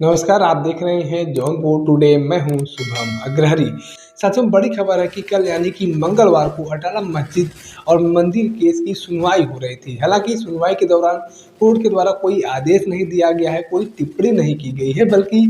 नमस्कार, आप देख रहे हैं जौनपुर टुडे। मैं हूं शुभम अग्रहरी। साथियों, बड़ी खबर है कि कल यानी कि मंगलवार को अटाला मस्जिद और मंदिर केस की सुनवाई हो रही थी। हालांकि सुनवाई के दौरान कोर्ट के द्वारा कोई आदेश नहीं दिया गया है, कोई टिप्पणी नहीं की गई है, बल्कि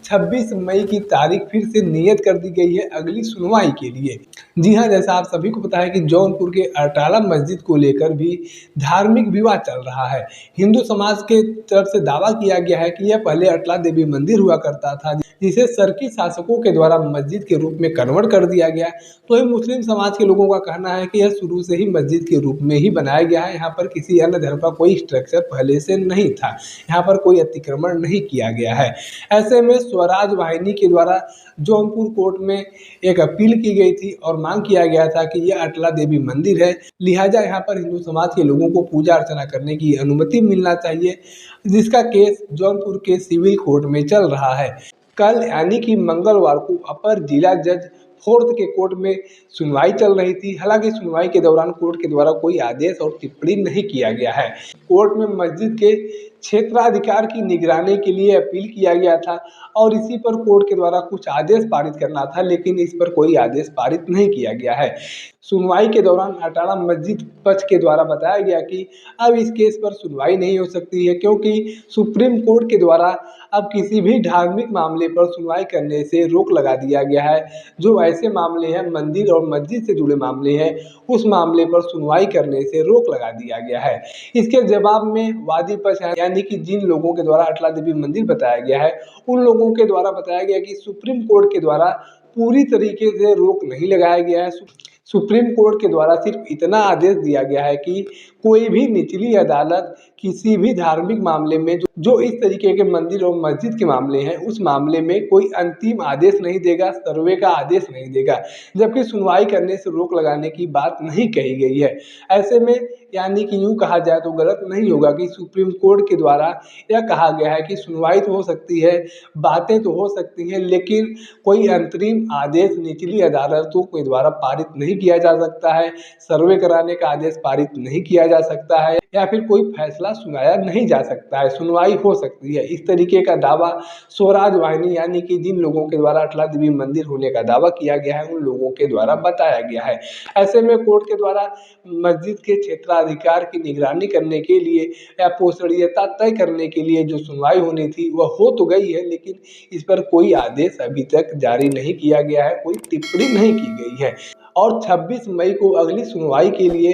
26 मई की तारीख फिर से नियत कर दी गई है अगली सुनवाई के लिए। जी हाँ, जैसा आप सभी को पता है कि जौनपुर के अटाला मस्जिद को लेकर भी धार्मिक विवाद चल रहा है। हिंदू समाज के तरफ से दावा किया गया है कि यह पहले अटला देवी मंदिर हुआ करता था, जिसे सर्की शासकों के द्वारा मस्जिद के रूप में कन्वर्ट कर दिया गया। तो ही मुस्लिम समाज के लोगों का कहना है कि यह शुरू से ही मस्जिद के रूप में ही बनाया गया है। यहाँ पर किसी अन्य धर्म का कोई स्ट्रक्चर पहले से नहीं था, यहाँ पर कोई अतिक्रमण नहीं किया गया है। ऐसे में स्वराज वाहिनी के द्वारा जौनपुर कोर्ट में एक अपील की गई थी और मांग किया गया था कि यह अटला देवी मंदिर है, लिहाजा यहाँ पर हिंदू समाज के लोगों को पूजा अर्चना करने की अनुमति मिलना चाहिए, जिसका केस जौनपुर के सिविल कोर्ट में चल रहा है। कल यानी कि मंगलवार को अपर जिला जज 4th के कोर्ट में सुनवाई चल रही थी। हालांकि सुनवाई के दौरान कोर्ट के द्वारा कोई आदेश और टिप्पणी नहीं किया गया है। कोर्ट में मस्जिद के क्षेत्राधिकार की निगरानी के लिए अपील किया गया था और इसी पर कोर्ट के द्वारा कुछ आदेश पारित करना था, लेकिन इस पर कोई आदेश पारित नहीं किया गया है। सुनवाई के दौरान अटाला मस्जिद पक्ष के द्वारा बताया गया कि अब इस केस पर सुनवाई नहीं हो सकती है, क्योंकि सुप्रीम कोर्ट के द्वारा अब किसी भी धार्मिक मामले पर सुनवाई करने से रोक लगा दिया गया है। जो ऐसे मामले हैं, मंदिर और मस्जिद से जुड़े मामले हैं, उस मामले पर सुनवाई करने से रोक लगा दिया गया है। इसके जवाब में वादी पक्ष यानी कि जिन लोगों के द्वारा अटला देवी मंदिर बताया गया है, उन लोगों के द्वारा बताया गया कि सुप्रीम कोर्ट के द्वारा पूरी तरीके से रोक नहीं लगाया गया है। सुप्रीम कोर्ट के द्वारा सिर्फ इतना आदेश दिया गया है कि कोई भी निचली अदालत किसी भी धार्मिक मामले में जो इस तरीके के मंदिर और मस्जिद के मामले हैं, उस मामले में कोई अंतिम आदेश नहीं देगा, सर्वे का आदेश नहीं देगा, जबकि सुनवाई करने से रोक लगाने की बात नहीं कही गई है। ऐसे में यानी कि यूँ कहा जाए तो गलत नहीं होगा कि सुप्रीम कोर्ट के द्वारा यह कहा गया है कि सुनवाई तो हो सकती है, बातें तो हो सकती हैं, लेकिन कोई अंतरिम आदेश निचली अदालतों के द्वारा पारित नहीं किया जा सकता है, सर्वे कराने का आदेश पारित नहीं किया जा सकता है, या फिर कोई फैसला सुनाया नहीं जा सकता है। सुनवाई हो सकती है, इस तरीके का दावा स्वराज वाहिनी यानी कि जिन लोगों के द्वारा अटला देवी मंदिर होने का दावा किया गया है, उन लोगों के द्वारा बताया गया है। ऐसे में कोर्ट के द्वारा मस्जिद के क्षेत्राधिकार की निगरानी करने के लिए या पोषणीयता तय करने के लिए जो सुनवाई होनी थी वह हो तो गई है, लेकिन इस पर कोई आदेश अभी तक जारी नहीं किया गया है, कोई टिप्पणी नहीं की गई है और 26 मई को अगली सुनवाई के लिए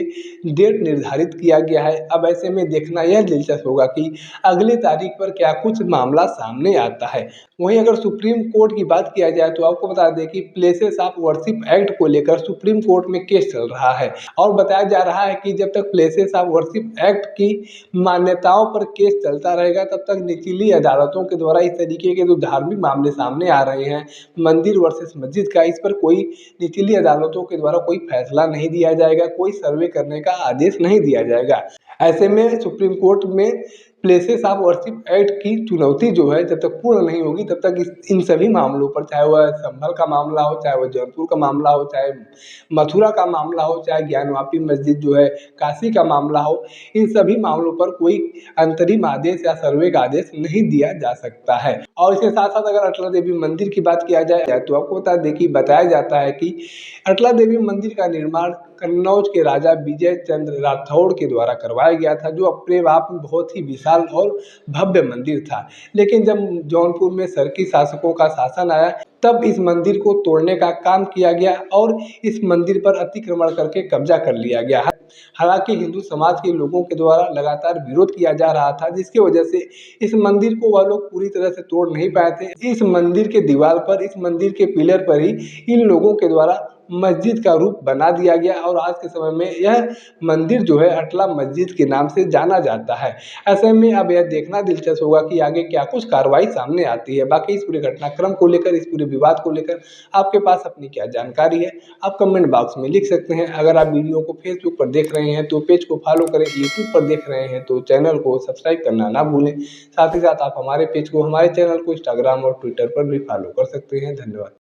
डेट निर्धारित किया गया है। अब ऐसे में देखना यह दिलचस्प होगा कि अगली तारीख पर क्या कुछ मामला सामने आता है। वहीं अगर सुप्रीम कोर्ट की बात किया जाए तो आपको बता दें कि प्लेसेस ऑफ वर्शिप एक्ट को लेकर सुप्रीम कोर्ट में केस चल रहा है और बताया जा रहा है कि जब तक प्लेसेस ऑफ वर्शिप एक्ट की मान्यताओं पर केस चलता रहेगा, तब तक निचली अदालतों के द्वारा इस तरीके के जो धार्मिक मामले सामने आ रहे हैं, मंदिर वर्सेस मस्जिद का, इस पर कोई निचली अदालतों के द्वारा कोई फैसला नहीं दिया जाएगा, कोई सर्वे करने का आदेश नहीं दिया जाएगा। ऐसे में सुप्रीम कोर्ट में प्लेसेस ऑफ वर्शिप एक्ट की चुनौती जो है जब तक पूर्ण नहीं होगी, तब तक इन सभी मामलों पर, चाहे वह संभल का मामला हो, चाहे वह जौनपुर का मामला हो, चाहे मथुरा का मामला हो, चाहे ज्ञानवापी मस्जिद जो है काशी का मामला हो, इन सभी मामलों पर कोई अंतरिम आदेश या सर्वे का आदेश नहीं दिया जा सकता है। और इसके साथ साथ अगर अटला देवी मंदिर की बात किया जाए तो आपको बताया जाता है कि अटला देवी मंदिर का निर्माण कन्नौज के राजा विजय चंद्र राठौड़ के द्वारा करवाया गया था, जो अपने आप में बहुत ही विशाल और भव्य मंदिर था। लेकिन जब जौनपुर में सर्की शासकों का शासन आया, तब इस मंदिर को तोड़ने का काम किया गया और इस मंदिर पर अतिक्रमण करके कब्जा कर लिया गया। हालांकि हिंदू समाज के लोगों के द्वारा लगातार विरोध किया जा रहा था, जिसकी वजह से इस मंदिर को वह लोग पूरी तरह से तोड़ नहीं पाए थे। इस मंदिर के दीवार पर, इस मंदिर के पिलर पर ही इन लोगों के द्वारा मस्जिद का रूप बना दिया गया और आज के समय में यह मंदिर जो है अटला मस्जिद के नाम से जाना जाता है। ऐसे में अब यह देखना दिलचस्प होगा कि आगे क्या कुछ कार्रवाई सामने आती है। बाकी इस पूरे घटनाक्रम को लेकर, इस पूरे विवाद को लेकर आपके पास अपनी क्या जानकारी है, आप कमेंट बॉक्स में लिख सकते हैं। अगर आप वीडियो को फेसबुक पर देख रहे हैं तो पेज को फॉलो करें, यूट्यूब पर देख रहे हैं तो चैनल को सब्सक्राइब करना ना भूलें। साथ ही साथ आप हमारे पेज को, हमारे चैनल को इंस्टाग्राम और ट्विटर पर भी फॉलो कर सकते हैं। धन्यवाद।